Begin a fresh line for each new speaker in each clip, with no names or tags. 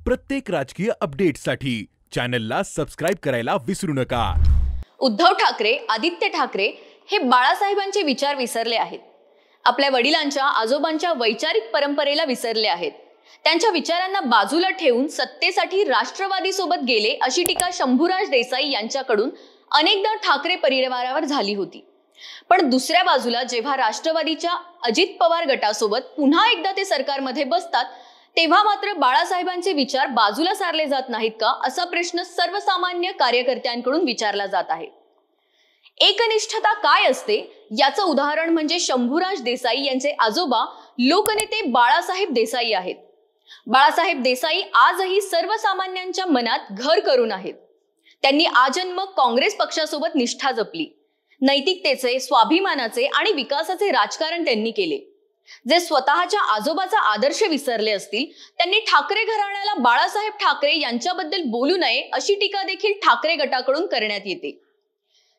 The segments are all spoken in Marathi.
प्रत्येक राजकीय अपडेटसाठी चॅनलला सबस्क्राइब करायला विसरू नका।
उद्धव ठाकरे, आदित्य ठाकरे हे बाळासाहेबांचे विचार विसरले आहेत। आपल्या वडिलांच्या, आजोबांच्या वैचारिक परंपरेला विसरले आहेत। त्यांच्या विचारांना बाजूला ठेवून सत्तेसाठी राष्ट्रवादी सोबत गेले अशी टीका शंभूराज देसाई यांच्याकडून अनेकदा ठाकरे परिवारावर झाली होती। पण दुसऱ्या बाजूला जेव्हा राष्ट्रवादीच्या अजित पवार गटासोबत पुन्हा एकदा ते सरकारमध्ये बसतात, तेव्हा मात्र बाळासाहेबांचे विचार बाजूला सारले जात नाहीत का, असा प्रश्न सर्वसामान्य कार्यकर्त्यांकडून विचारला जात आहे। एकनिष्ठता काय असते याचं उदाहरण म्हणजे शंभूराज देसाई यांचे आजोबा लोकनेते बाळासाहेब देसाई आहेत। बाळासाहेब देसाई आजही सर्वसामान्यांच्या मनात घर करून आहेत। त्यांनी आजन्म काँग्रेस पक्षासोबत निष्ठा जपली। नैतिकतेचे, स्वाभिमानाचे आणि विकासाचे राजकारण त्यांनी केले। जे स्वतःच्या आजोबाचा आदर्श विसरले असतील, त्यांनी ठाकरे घराण्याला बाळासाहेब ठाकरे यांच्याबद्दल बोलू नये अशी टीका देखील ठाकरे गटाकडून करण्यात येते।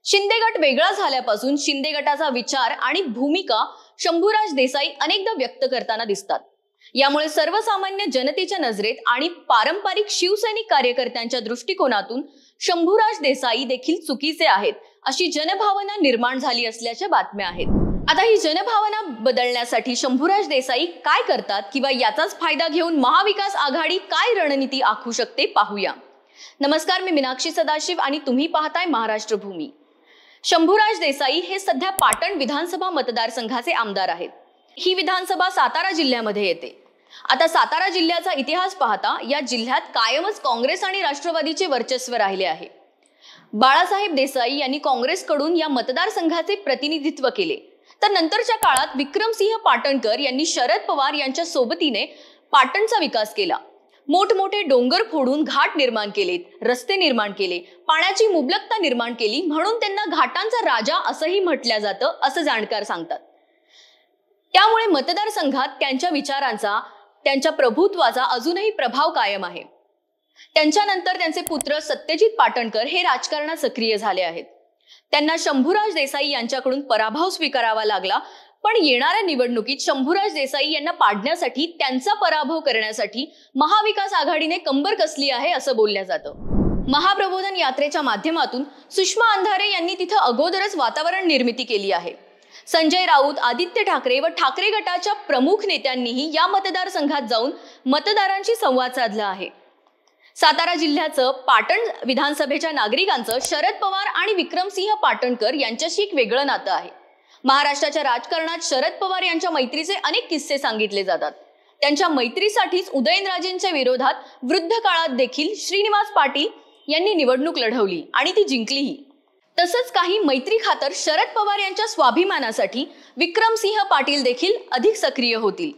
शिंदे गट वेगळा झाल्यापासून शिंदे गटाचा विचार आणि भूमिका शंभूराज देसाई अनेकदा व्यक्त करताना दिसतात। यामुळे सर्वसामान्य जनतेच्या नजरेत आणि पारंपरिक शिवसैनिक कार्यकर्त्यांच्या दृष्टिकोनातून शंभूराज देसाई देखील चुकीचे आहेत अशी जनभावना निर्माण झाली असल्याच्या बातम्या आहेत। आता ही जनभावना बदलण्यासाठी शंभूराज देसाई काय करतात किंवा याचाच फायदा घेऊन महाविकास आघाडी काय रणनीती आखू शकते पाहूया। नमस्कार, मी मीनाक्षी सदाशिव आणि तुम्ही पाहताय महाराष्ट्र भूमी। शंभूराज देसाई हे सध्या पाटण विधानसभा मतदारसंघाचे आमदार आहेत। ही विधानसभा सातारा जिल्ह्यामध्ये येते। आता सातारा जिल्ह्याचा इतिहास पाहता या जिल्ह्यात कायमच काँग्रेस आणि राष्ट्रवादीचे वर्चस्व राहिले आहे। बाळासाहेब देसाई यांनी काँग्रेसकडून या मतदारसंघाचे प्रतिनिधित्व केले, तर नंतरच्या काळात विक्रमसिंह पाटणकर यांनी शरद पवार यांच्या सोबतीने पाटणचा विकास केला। मोठमोठे डोंगर फोडून घाट निर्माण केलेत, रस्ते निर्माण केले, पाण्याची मुबलकता निर्माण केली, म्हणून त्यांना घाटांचा राजा असंही म्हटलं जातं असं जाणकार सांगतात। त्यामुळे मतदारसंघात त्यांच्या विचारांचा, त्यांच्या प्रभुत्वाचा अजूनही प्रभाव कायम आहे। त्यांच्यानंतर त्यांचे पुत्र सत्यजित पाटणकर हे राजकारणात सक्रिय झाले आहेत। त्यांना शंभूराज देसाई यांच्याकडून पराभव स्वीकारावा लागला, पण येणाऱ्या निवडणुकीत शंभूराज देसाई यांना पाडण्यासाठी, त्यांचा पराभव करण्यासाठी महाविकास आघाडीने कंबर कसली आहे असं बोललं जातं। महाप्रबोधन यात्रेच्या माध्यमातून सुषमा अंधारे यांनी तिथं अगोदरच वातावरण निर्मिती केली आहे। संजय राऊत, आदित्य ठाकरे व ठाकरे गटाच्या प्रमुख नेत्यांनीही या मतदारसंघात जाऊन मतदारांशी संवाद साधला आहे। सातारा जिल्ह्याचं पाटण विधानसभेच्या नागरिकांचं शरद पवार आणि विक्रमसिंह पाटणकर यांच्याशी एक वेगळं नातं आहे। महाराष्ट्राच्या राजकारणात शरद पवार यांच्या मैत्रीचे अनेक किस्से सांगितले जातात। त्यांच्या मैत्रीसाठीच उदयनराजेंच्या विरोधात वृद्ध काळात देखील श्रीनिवास पाटील यांनी निवडणूक लढवली आणि ती जिंकलीही। तसंच काही मैत्री खातर शरद पवार यांच्या स्वाभिमानासाठी विक्रमसिंह पाटील देखील अधिक सक्रिय होतील।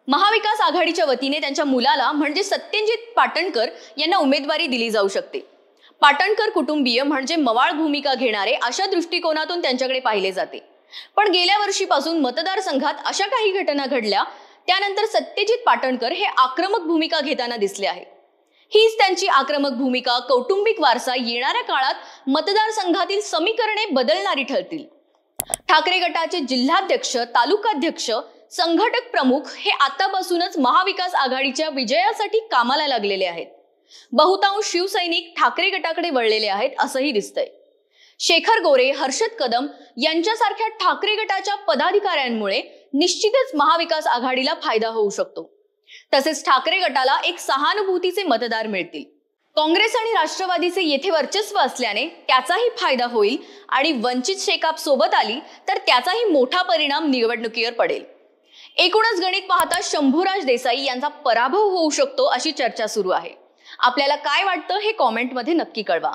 महाविकास आघाडीच्या वतीने त्यांच्या मुलाला म्हणजे सत्यजित पाटणकर यांना उमेदवारी दिली जाऊ शकते। पाटणकर कुटुंबीय म्हणजे मवाळ भूमिका घेणारे अशा दृष्टिकोनातून त्यांच्याकडे पाहिले जाते। पण गेल्या वर्षीपासून मतदारसंघात अशा काही घटना घडल्या, त्यानंतर सत्यजित पाटणकर हे आक्रमक भूमिका घेताना दिसले आहे। हीच त्यांची आक्रमक भूमिका, कौटुंबिक वारसा येणाऱ्या काळात मतदारसंघातील समीकरणे बदलणारी ठरतील। ठाकरे गटाचे जिल्हाध्यक्ष, तालुकाध्यक्ष, संघटक प्रमुख हे आतापासूनच महाविकास आघाडीच्या विजयासाठी कामाला लागलेले आहेत। बहुतांश शिवसैनिक ठाकरे गटाकडे वळलेले आहेत असंही दिसतंय। शेखर गोरे, हर्षद कदम यांच्यासारख्या ठाकरे गटाच्या पदाधिकाऱ्यांमुळे निश्चितच महाविकास आघाडीला फायदा होऊ शकतो। तसेच ठाकरे गटाला एक सहानुभूतीचे मतदार मिळतील। काँग्रेस आणि राष्ट्रवादीचे येथे वर्चस्व असल्याने त्याचाही फायदा होईल आणि वंचित शेकाप सोबत आली तर त्याचाही मोठा परिणाम निवडणुकीवर पडेल। एकूणच गणित पाहता शंभूराज देसाई यांचा पराभव होऊ शकतो अशी चर्चा सुरू आहे। आपल्याला काय वाटतं हे कॉमेंटमध्ये नक्की कळवा।